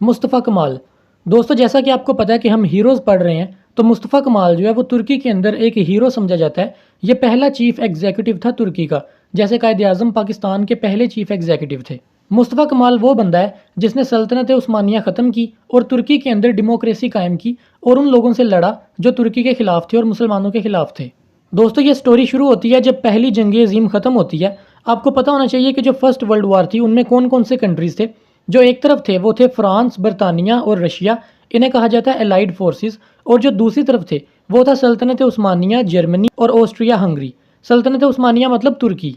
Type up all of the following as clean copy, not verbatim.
मुस्तफ़ा कमाल। दोस्तों, जैसा कि आपको पता है कि हम हीरोज़ पढ़ रहे हैं, तो मुस्तफ़ा कमाल जो है वो तुर्की के अंदर एक हीरो समझा जाता है। ये पहला चीफ एग्जीक्यूटिव था तुर्की का, जैसे कायद आज़म पाकिस्तान के पहले चीफ एग्जीक्यूटिव थे। मुस्तफ़ा कमाल वो बंदा है जिसने सल्तनत उस्मानिया ख़त्म की और तुर्की के अंदर डेमोक्रेसी कायम की और उन लोगों से लड़ा जो तुर्की के खिलाफ थे और मुसलमानों के खिलाफ थे। दोस्तों, ये स्टोरी शुरू होती है जब पहली जंग अज़ीम ख़त्म होती है। आपको पता होना चाहिए कि जो फर्स्ट वर्ल्ड वार थी उनमें कौन कौन से कंट्रीज़ थे। जो एक तरफ थे वो थे फ्रांस, बरतानिया और रशिया, इन्हें कहा जाता है एलाइड फोर्सेस। और जो दूसरी तरफ थे वो था सल्तनत उस्मानिया, जर्मनी और ऑस्ट्रिया हंगरी। सल्तनत उस्मानिया मतलब तुर्की।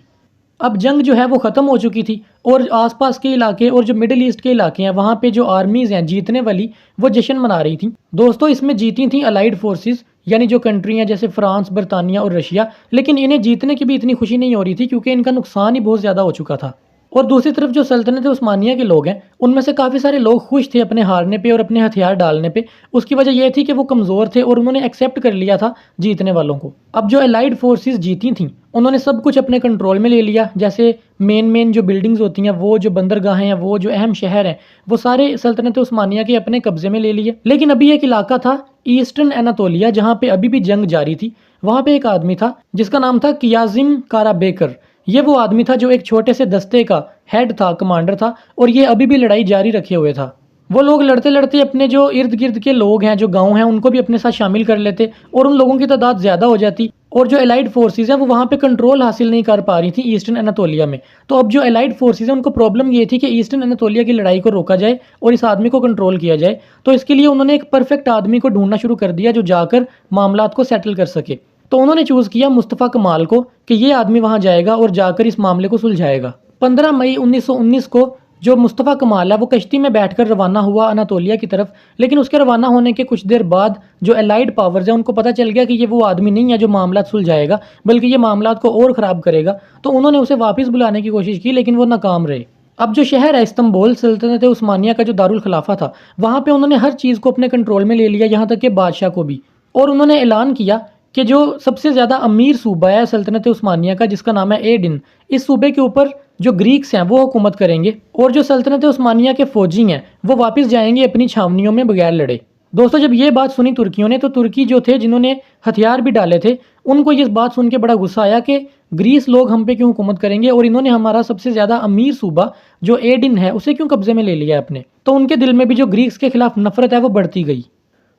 अब जंग जो है वो ख़त्म हो चुकी थी और आसपास के इलाके और जो मिडिल ईस्ट के इलाके हैं वहाँ पे जो आर्मीज़ हैं जीतने वाली, वो जश्न मना रही थी। दोस्तों, इसमें जीती थी अलाइड फोर्सेस, यानी जो कंट्री हैं जैसे फ्रांस, बरतानिया और रशिया। लेकिन इन्हें जीतने की भी इतनी खुशी नहीं हो रही थी क्योंकि इनका नुकसान ही बहुत ज़्यादा हो चुका था। और दूसरी तरफ जो सल्तनत उस्मानिया के लोग हैं उनमें से काफ़ी सारे लोग खुश थे अपने हारने पे और अपने हथियार डालने पे। उसकी वजह यह थी कि वो कमज़ोर थे और उन्होंने एक्सेप्ट कर लिया था जीतने वालों को। अब जो एलाइड फोर्सेस जीती थीं उन्होंने सब कुछ अपने कंट्रोल में ले लिया, जैसे मेन जो बिल्डिंग्स होती हैं, वो जो बंदरगाहें हैं, वो जो अहम शहर हैं, वो सारे सल्तनत उस्मानिया के अपने कब्जे में ले लिए। लेकिन अभी एक इलाका था ईस्टर्न एनातोलिया जहाँ पे अभी भी जंग जारी थी। वहाँ पे एक आदमी था जिसका नाम था कियाजिम काराबेकर। ये वो आदमी था जो एक छोटे से दस्ते का हेड था, कमांडर था, और ये अभी भी लड़ाई जारी रखे हुए था। वो लोग लड़ते लड़ते अपने जो इर्द गिर्द के लोग हैं, जो गांव हैं, उनको भी अपने साथ शामिल कर लेते और उन लोगों की तादाद ज़्यादा हो जाती। और जो एलाइड फोर्सेज हैं वो वहाँ पे कंट्रोल हासिल नहीं कर पा रही थी ईस्टर्न एनातोलिया में। तो अब जो एलाइड फोर्सेज हैं उनको प्रॉब्लम ये थी कि ईस्टर्न एनातोलिया की लड़ाई को रोका जाए और इस आदमी को कंट्रोल किया जाए। तो इसके लिए उन्होंने एक परफेक्ट आदमी को ढूंढना शुरू कर दिया जो जाकर मामलात को सेटल कर सके। तो उन्होंने चूज़ किया मुस्तफ़ा कमाल को कि ये आदमी वहाँ जाएगा और जाकर इस मामले को सुलझाएगा। 15 मई 1919 को जो मुस्तफ़ा कमाल है वो कश्ती में बैठकर रवाना हुआ अनातोलिया की तरफ। लेकिन उसके रवाना होने के कुछ देर बाद जो एलाइड पावर्स है उनको पता चल गया कि ये वो आदमी नहीं है जो मामला सुलझाएगा, बल्कि ये मामला को और ख़राब करेगा। तो उन्होंने उसे वापस बुलाने की कोशिश की लेकिन वो नाकाम रहे। अब जो शहर है इस्तांबुल, सल्तनत उस्मानिया का जो दारुल खिलाफा था, वहाँ पे उन्होंने हर चीज़ को अपने कंट्रोल में ले लिया, यहाँ तक कि बादशाह को भी। और उन्होंने ऐलान किया कि जो सबसे ज़्यादा अमीर सूबा है सल्तनत उस्मानिया का, जिसका नाम है एडिन, इस सूबे के ऊपर जो ग्रीक्स हैं वो हुकूमत करेंगे और जो सल्तनत उस्मानिया के फौजी हैं वो वापस जाएंगे अपनी छावनियों में बगैर लड़े। दोस्तों, जब ये बात सुनी तुर्कियों ने, तो तुर्की जो थे जिन्होंने हथियार भी डाले थे, उनको ये बात सुन के बड़ा गुस्सा आया कि ग्रीस लोग हम पे क्यों हुकूमत करेंगे और इन्होंने हमारा सबसे ज़्यादा अमीर सूबा जो एडिन है उसे क्यों कब्जे में ले लिया है अपने। तो उनके दिल में भी जो ग्रीक्स के खिलाफ नफरत है वो बढ़ती गई।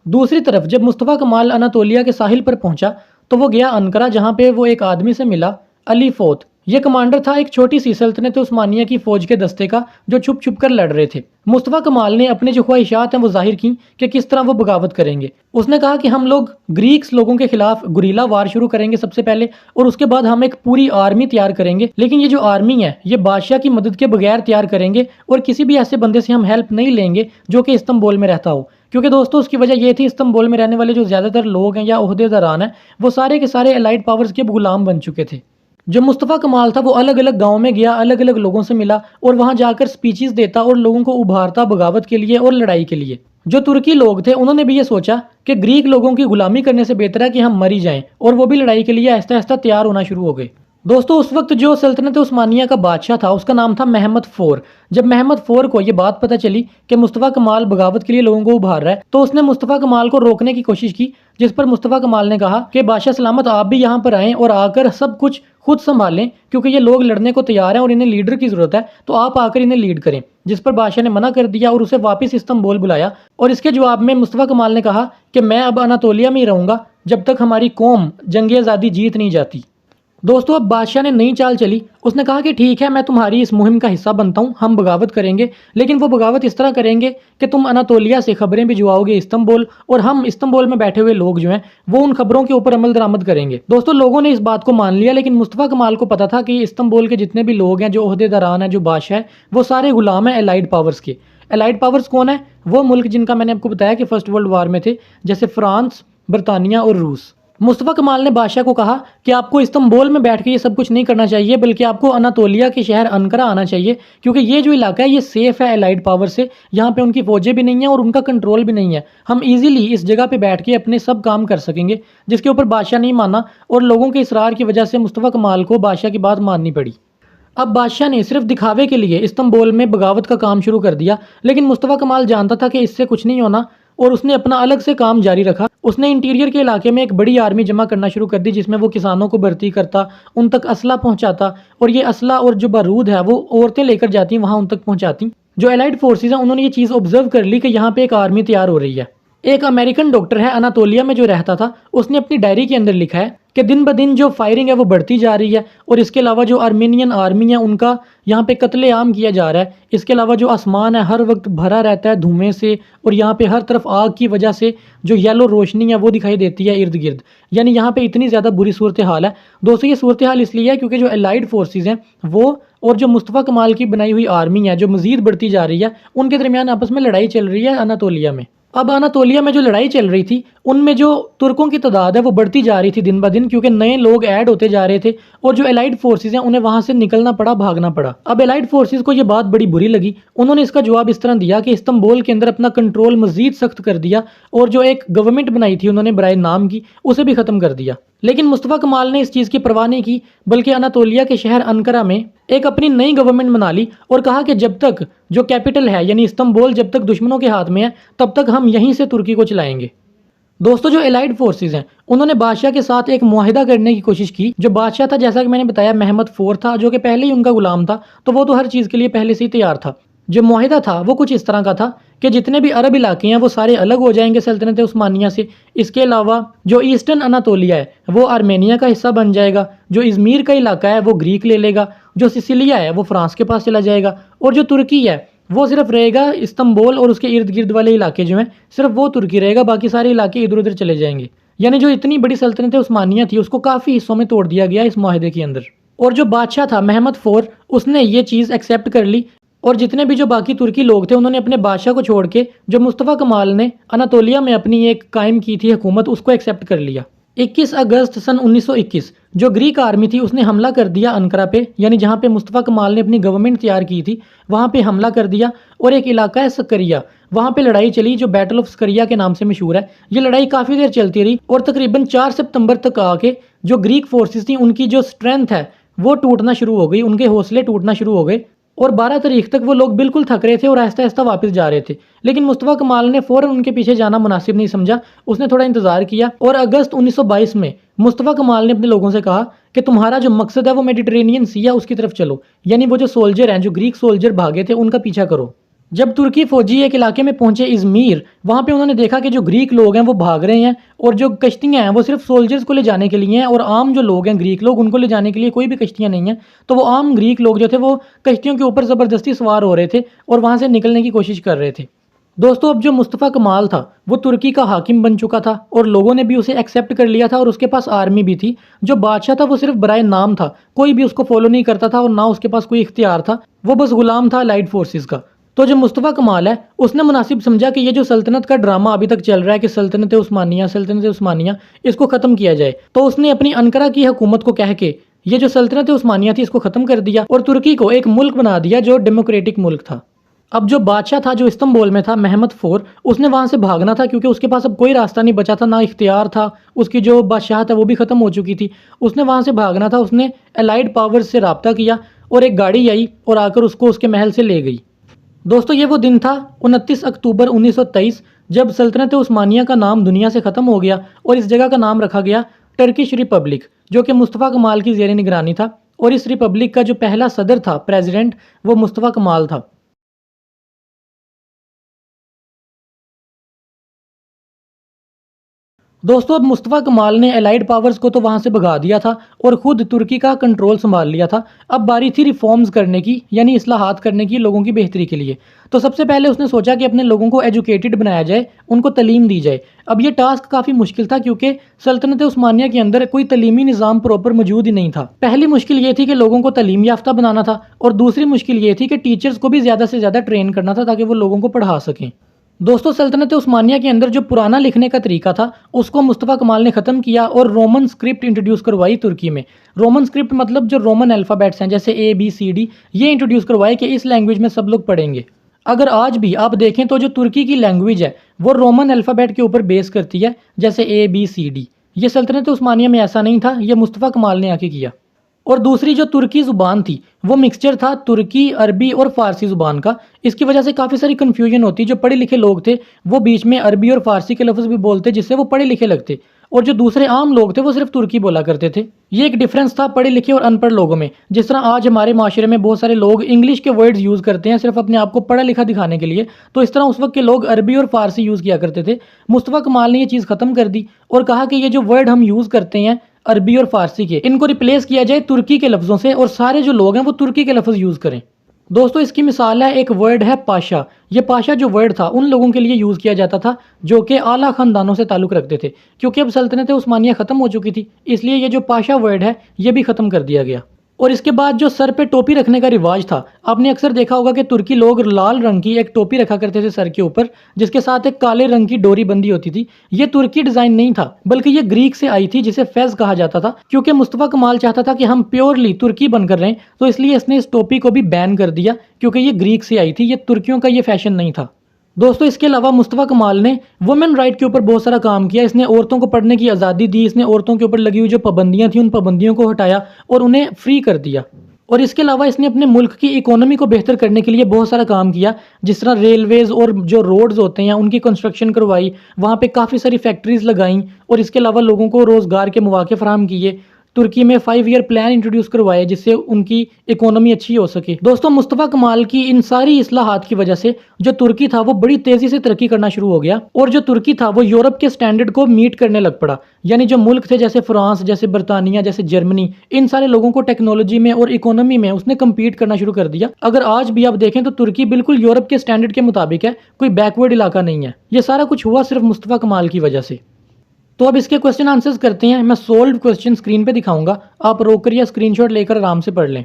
दूसरी तरफ जब मुस्तफ़ा कमाल अनातोलिया के साहिल पर पहुंचा तो वो गया अनकरा, जहां पे वो एक आदमी से मिला, अली फोत। ये कमांडर था एक छोटी सी सल्तनत उस्मानिया की फौज के दस्ते का जो छुप छुप कर लड़ रहे थे। मुस्तफ़ा कमाल ने अपनी जो ख्वाहिशात हैं वो जाहिर की कि किस तरह वो बगावत करेंगे। उसने कहा कि हम लोग ग्रीक्स लोगों के खिलाफ गुरीला वार शुरू करेंगे सबसे पहले, और उसके बाद हम एक पूरी आर्मी तैयार करेंगे। लेकिन ये जो आर्मी है ये बादशाह की मदद के बगैर तैयार करेंगे और किसी भी ऐसे बंदे से हम हेल्प नहीं लेंगे जो कि इस्तांबुल में रहता हो। क्योंकि दोस्तों, उसकी वजह ये थी इस्तांबुल में रहने वाले जो ज़्यादातर लोग हैं या ओहदेदारान हैं वो सारे के सारे एलाइड पावर्स के गुलाम बन चुके थे। जो मुस्तफ़ा कमाल था वो अलग अलग गाँव में गया, अलग अलग लोगों से मिला और वहाँ जाकर स्पीचेस देता और लोगों को उभारता बगावत के लिए और लड़ाई के लिए। जो तुर्की लोग थे उन्होंने भी ये सोचा कि ग्रीक लोगों की गुलामी करने से बेहतर है कि हम मरी जाएं, और वो भी लड़ाई के लिए आहिस्ता आहिस्ता तैयार होना शुरू हो गए। दोस्तों, उस वक्त जो सल्तनत उस्मानिया का बादशाह था उसका नाम था महमद फोर। जब महमद फोर को ये बात पता चली कि मुस्तफ़ा कमाल बगावत के लिए लोगों को उभार रहा है, तो उसने मुस्तफ़ा कमाल को रोकने की कोशिश की, जिस पर मुस्तफ़ा कमाल ने कहा कि बादशाह सलामत, आप भी यहाँ पर आएँ और आकर सब कुछ खुद संभालें, क्योंकि ये लोग लड़ने को तैयार हैं और इन्हें लीडर की ज़रूरत है, तो आप आकर इन्हें लीड करें। जिस पर बादशाह ने मना कर दिया और उसे वापस इस्तांबुल बुलाया। और इसके जवाब में मुस्तफ़ा कमाल ने कहा कि मैं अब अनातोलिया में ही रहूँगा जब तक हमारी कौम जंग आज़ादी जीत नहीं जाती। दोस्तों, अब बादशाह ने नई चाल चली। उसने कहा कि ठीक है, मैं तुम्हारी इस मुहिम का हिस्सा बनता हूँ, हम बगावत करेंगे, लेकिन वो बगावत इस तरह करेंगे कि तुम अनातोलिया से खबरें भिजवाओगे इस्तांबुल, और हम इस्तांबुल में बैठे हुए लोग जो हैं वो उन खबरों के ऊपर अमल दरामद करेंगे। दोस्तों, लोगों ने इस बात को मान लिया, लेकिन मुस्तफ़ा कमाल को पता था कि इस्तांबुल के जितने भी लोग हैं, जो ओहदेदारान हैं, जो बादशाह है, वो सारे गुलाम हैं एलाइड पावर्स के। एलाइड पावर्स कौन है? वो मुल्क जिनका मैंने आपको बताया कि फर्स्ट वर्ल्ड वार में थे, जैसे फ्रांस, बरतानिया और रूस। मुस्तफ़ा कमाल ने बादशाह को कहा कि आपको इस्तांबुल में बैठ के ये सब कुछ नहीं करना चाहिए, बल्कि आपको अनातोलिया के शहर अनकरा आना चाहिए, क्योंकि ये जो इलाका है ये सेफ़ है एलाइड पावर से। यहाँ पे उनकी फौजें भी नहीं है और उनका कंट्रोल भी नहीं है। हम इजीली इस जगह पे बैठ के अपने सब काम कर सकेंगे। जिसके ऊपर बादशाह नहीं माना और लोगों के इसरार की वजह से मुस्तफ़ा कमाल को बादशाह की बात माननी पड़ी। अब बादशाह ने सिर्फ दिखावे के लिए इस्तांबुल में बगावत का काम शुरू कर दिया, लेकिन मुस्तफ़ा कमाल जानता था कि इससे कुछ नहीं होना और उसने अपना अलग से काम जारी रखा। उसने इंटीरियर के इलाके में एक बड़ी आर्मी जमा करना शुरू कर दी, जिसमें वो किसानों को भर्ती करता, उन तक असला पहुंचाता और ये असला और जो बारूद है वो औरतें लेकर जाती वहां उन तक पहुंचाती। जो एलाइड फोर्सेज हैं उन्होंने ये चीज़ ऑब्जर्व कर ली कि यहाँ पे एक आर्मी तैयार हो रही है। एक अमेरिकन डॉक्टर है अनातोलिया में जो रहता था, उसने अपनी डायरी के अंदर लिखा है कि दिन ब दिन जो फायरिंग है वो बढ़ती जा रही है और इसके अलावा जो आर्मेनियन आर्मी है उनका यहाँ पे कत्लेआम किया जा रहा है। इसके अलावा जो आसमान है हर वक्त भरा रहता है धुएं से और यहाँ पे हर तरफ आग की वजह से जो येलो रोशनी है वो दिखाई देती है इर्द गिर्द। यानी यहाँ पे इतनी ज़्यादा बुरी सूरत हाल है। दोस्तों ये सूरत हाल इसलिए है क्योंकि जो एलाइड फोर्सेज हैं वो और जो मुस्तफ़ा कमाल की बनाई हुई आर्मी है जो मज़ीद बढ़ती जा रही है, उनके दरमियान आपस में लड़ाई चल रही है अनातोलिया में। अब अनातोलिया में जो लड़ाई चल रही थी उनमें जो तुर्कों की तादाद है वो बढ़ती जा रही थी दिन ब दिन, क्योंकि नए लोग ऐड होते जा रहे थे और जो एलाइड फोर्सेज हैं उन्हें वहां से निकलना पड़ा, भागना पड़ा। अब एलाइड फोर्सेज को ये बात बड़ी बुरी लगी। उन्होंने इसका जवाब इस तरह दिया कि इस्तांबुल के अंदर अपना कंट्रोल मजीद सख्त कर दिया और जो एक गवर्नमेंट बनाई थी उन्होंने बराए नाम की उसे भी खत्म कर दिया। लेकिन मुस्तफ़ा कमाल ने इस चीज़ की परवाह नहीं की, बल्कि अनातोलिया के शहर अनकरा में एक अपनी नई गवर्नमेंट बना ली और कहा कि जब तक जो कैपिटल है यानी इस्तांबुल जब तक दुश्मनों के हाथ में है तब तक हम यहीं से तुर्की को चलाएंगे। दोस्तों जो एलाइड फोर्सेज हैं उन्होंने बादशाह के साथ एक मुआहिदा करने की कोशिश की। जो बादशाह था जैसा कि मैंने बताया महमद IV था, जो कि पहले ही उनका गुलाम था, तो वो तो हर चीज़ के लिए पहले से ही तैयार था। जो मुआहिदा था वो कुछ इस तरह का था कि जितने भी अरब इलाके हैं वो सारे अलग हो जाएंगे सल्तनत उस्मानिया से। इसके अलावा जो ईस्टर्न अनातोलिया है वो आर्मेनिया का हिस्सा बन जाएगा, जो इज़मीर का इलाका है वो ग्रीक ले लेगा, जो सिसिलिया है वो फ्रांस के पास चला जाएगा और जो तुर्की है वो सिर्फ रहेगा इस्तांबुल और उसके इर्द गिर्द वाले इलाके जो हैं सिर्फ वो तुर्की रहेगा, बाकी सारे इलाके इधर उधर चले जाएंगे। यानी जो इतनी बड़ी सल्तनत उस्मानिया थी उसको काफ़ी हिस्सों में तोड़ दिया गया इस मुआहिदे के अंदर। और जो बादशाह था महमद IV उसने ये चीज़ एक्सेप्ट कर ली और जितने भी जो बाकी तुर्की लोग थे उन्होंने अपने बादशाह को छोड़ के जो मुस्तफ़ा कमाल ने अनातोलिया में अपनी एक कायम की थी हुकूमत उसको एक्सेप्ट कर लिया। 21 अगस्त सन 1921 जो ग्रीक आर्मी थी उसने हमला कर दिया अनकरा पे, यानी जहाँ पे मुस्तफ़ा कमाल ने अपनी गवर्नमेंट तैयार की थी वहाँ पे हमला कर दिया। और एक इलाका है सकरिया, वहाँ पे लड़ाई चली जो बैटल ऑफ सकरिया के नाम से मशहूर है। ये लड़ाई काफ़ी देर चलती रही और तकरीबन 4 सितंबर तक आके जो ग्रीक फोर्सेस थी उनकी जो स्ट्रेंथ है वो टूटना शुरू हो गई, उनके हौसले टूटना शुरू हो गए और 12 तारीख तक वो लोग बिल्कुल थक रहे थे और आहिस्ता आहिस्ता वापस जा रहे थे। लेकिन मुस्तफ़ा कमाल ने फ़ौरन उनके पीछे जाना मुनासिब नहीं समझा, उसने थोड़ा इंतज़ार किया और अगस्त 1922 में मुस्तफ़ा कमाल ने अपने लोगों से कहा कि तुम्हारा जो मकसद है वो मेडिटेरेनियन सी है उसकी तरफ चलो, यानी वो जो सोल्जर हैं जो ग्रीक सोल्जर भागे थे उनका पीछा करो। जब तुर्की फौजी एक इलाके में पहुंचे इज़मीर, वहाँ पे उन्होंने देखा कि जो ग्रीक लोग हैं वो भाग रहे हैं और जो कश्तियाँ हैं वो सिर्फ सोल्जर्स को ले जाने के लिए हैं और आम जो लोग हैं ग्रीक लोग उनको ले जाने के लिए कोई भी कश्तियाँ नहीं हैं। तो वो आम ग्रीक लोग जो थे वो कश्तियों के ऊपर ज़बरदस्ती सवार हो रहे थे और वहाँ से निकलने की कोशिश कर रहे थे। दोस्तों अब जो मुस्तफ़ा कमाल था वो तुर्की का हाकिम बन चुका था और लोगों ने भी उसे एक्सेप्ट कर लिया था और उसके पास आर्मी भी थी। जो बादशाह था वो सिर्फ बराए नाम था, कोई भी उसको फॉलो नहीं करता था और ना उसके पास कोई इख्तियार था, वो बस गुलाम था एलाइड फोर्सेस का। तो जो मुस्तफ़ा कमाल है उसने मुनासिब समझा कि ये जो सल्तनत का ड्रामा अभी तक चल रहा है कि सल्तनत उस्मानिया इसको ख़त्म किया जाए, तो उसने अपनी अनकरा की हुकूमत को कह के ये जो सल्तनत उस्मानिया थी इसको ख़त्म कर दिया और तुर्की को एक मुल्क बना दिया जो डेमोक्रेटिक मुल्क था। अब जो बादशाह था जो इस्तांबुल में था महमद IV, उसने वहाँ से भागना था क्योंकि उसके पास अब कोई रास्ता नहीं बचा था, ना इख्तियार था, उसकी जो बादशाहत है वो भी ख़त्म हो चुकी थी। उसने वहाँ से भागना था, उसने एलाइड पावर्स से रब्ता किया और एक गाड़ी आई और आकर उसको उसके महल से ले गई। दोस्तों ये वो दिन था 29 अक्टूबर 1923 जब सल्तनत उस्मानिया का नाम दुनिया से ख़त्म हो गया और इस जगह का नाम रखा गया टर्किश रिपब्लिक, जो कि मुस्तफ़ा कमाल की ज़ेर निगरानी था। और इस रिपब्लिक का जो पहला सदर था प्रेसिडेंट वो मुस्तफ़ा कमाल था। दोस्तों अब मुस्तफ़ा कमाल ने एलाइड पावर्स को तो वहाँ से भगा दिया था और ख़ुद तुर्की का कंट्रोल संभाल लिया था। अब बारी थी रिफॉर्म्स करने की, यानी इस्लाहात करने की लोगों की बेहतरी के लिए। तो सबसे पहले उसने सोचा कि अपने लोगों को एजुकेटेड बनाया जाए, उनको तालीम दी जाए। अब ये टास्क काफ़ी मुश्किल था क्योंकि सल्तनत उस्मानिया के अंदर कोई तलीमी निज़ाम प्रॉपर मौजूद ही नहीं था। पहली मुश्किल ये थी कि लोगों को तालीम याफ्ता बनाना था और दूसरी मुश्किल ये थी कि टीचर्स को भी ज़्यादा से ज़्यादा ट्रेन करना था ताकि वो लोगों को पढ़ा सकें। दोस्तों सल्तनत उस्मानिया के अंदर जो पुराना लिखने का तरीका था उसको मुस्तफ़ा कमाल ने ख़त्म किया और रोमन स्क्रिप्ट इंट्रोड्यूस करवाई तुर्की में। रोमन स्क्रिप्ट मतलब जो रोमन अल्फ़ाबेट्स हैं जैसे ABCD, ये इंट्रोड्यूस करवाए कि इस लैंग्वेज में सब लोग पढ़ेंगे। अगर आज भी आप देखें तो जो तुर्की की लैंग्वेज है वो रोमन अल्फ़ाबेट के ऊपर बेस करती है, जैसे ABCD। ये सल्तनत उस्मानिया में ऐसा नहीं था, ये मुस्तफ़ा कमाल ने आके किया। और दूसरी जो तुर्की ज़ुबान थी वो मिक्सचर था तुर्की, अरबी और फ़ारसी ज़ुबान का। इसकी वजह से काफ़ी सारी कन्फ्यूजन होती। जो पढ़े लिखे लोग थे वो बीच में अरबी और फ़ारसी के लफ्ज़ भी बोलते जिससे वो पढ़े लिखे लगते, और जो दूसरे आम लोग थे वो सिर्फ तुर्की बोला करते थे। ये एक डिफरेंस था पढ़े लिखे और अनपढ़ लोगों में। जिस तरह आज हमारे माशरे में बहुत सारे लोग इंग्लिश के वर्ड्स यूज़ करते हैं सिर्फ अपने आप को पढ़ा लिखा दिखाने के लिए, तो इस तरह उस वक्त के लोग अरबी और फ़ारसी यूज़ किया करते थे। मुस्तफ़ा कमाल ने ये चीज़ ख़त्म कर दी और कहा कि ये जो वर्ड हम यूज़ करते हैं अरबी और फ़ारसी के, इनको रिप्लेस किया जाए तुर्की के लफ्ज़ों से और सारे जो लोग हैं वो तुर्की के लफ्ज़ यूज़ करें। दोस्तों इसकी मिसाल है, एक वर्ड है पाशा। ये पाशा जो वर्ड था उन लोगों के लिए यूज़ किया जाता था जो कि आला ख़ानदानों से ताल्लुक़ रखते थे, क्योंकि अब सल्तनत उस्मानिया ख़त्म हो चुकी थी, इसलिए ये जो पाशा वर्ड है ये भी ख़त्म कर दिया गया। और इसके बाद जो सर पे टोपी रखने का रिवाज था, आपने अक्सर देखा होगा कि तुर्की लोग लाल रंग की एक टोपी रखा करते थे सर के ऊपर, जिसके साथ एक काले रंग की डोरी बंदी होती थी। ये तुर्की डिज़ाइन नहीं था बल्कि ये ग्रीक से आई थी जिसे फैज़ कहा जाता था। क्योंकि मुस्तफ़ा कमाल चाहता था कि हम प्योरली तुर्की बनकर रहें, तो इसलिए इसने इस टोपी को भी बैन कर दिया, क्योंकि ये ग्रीक से आई थी, ये तुर्कियों का ये फैशन नहीं था। दोस्तों इसके अलावा मुस्तफ़ा कमाल ने वुमेन राइट के ऊपर बहुत सारा काम किया। इसने औरतों को पढ़ने की आज़ादी दी, इसने औरतों के ऊपर लगी हुई जो पाबंदियां थी उन पाबंदियों को हटाया और उन्हें फ्री कर दिया। और इसके अलावा इसने अपने मुल्क की इकोनॉमी को बेहतर करने के लिए बहुत सारा काम किया, जिस तरह रेलवेज़ और जो रोड्स होते हैं उनकी कंस्ट्रक्शन करवाई, वहाँ पे काफ़ी सारी फैक्ट्रीज़ लगाई और इसके अलावा लोगों को रोज़गार के मौके फराहम किए। तुर्की में 5 ईयर प्लान इंट्रोड्यूस करवाए जिससे उनकी इकोनॉमी अच्छी हो सके। दोस्तों मुस्तफ़ा कमाल की इन सारी इस्लाहात की वजह से जो तुर्की था वो बड़ी तेज़ी से तरक्की करना शुरू हो गया, और जो तुर्की था वो यूरोप के स्टैंडर्ड को मीट करने लग पड़ा। यानी जो मुल्क थे जैसे फ्रांस, जैसे बरतानिया, जैसे जर्मनी, इन सारे लोगों को टेक्नोलॉजी में और इकोनॉमी में उसने कम्पीट करना शुरू कर दिया। अगर आज भी आप देखें तो तुर्की बिल्कुल यूरोप के स्टैंडर्ड के मुताबिक है, कोई बैकवर्ड इलाका नहीं है। ये सारा कुछ हुआ सिर्फ मुस्तफ़ा कमाल की वजह से। तो अब इसके क्वेश्चन आंसर्स करते हैं। मैं सोल्व क्वेश्चन स्क्रीन पे दिखाऊंगा, आप रोक कर या स्क्रीनशॉट लेकर आराम से पढ़ लें।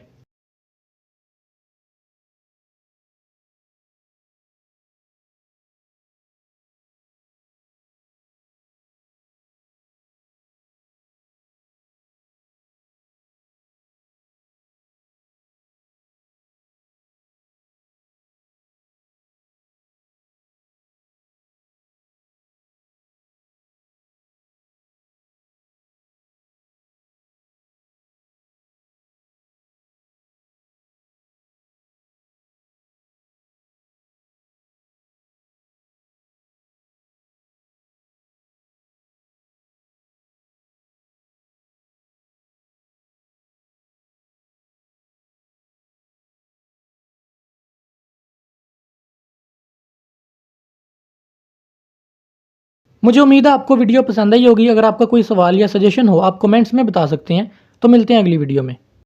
मुझे उम्मीद है आपको वीडियो पसंद आई होगी। अगर आपका कोई सवाल या सजेशन हो आप कमेंट्स में बता सकते हैं। तो मिलते हैं अगली वीडियो में।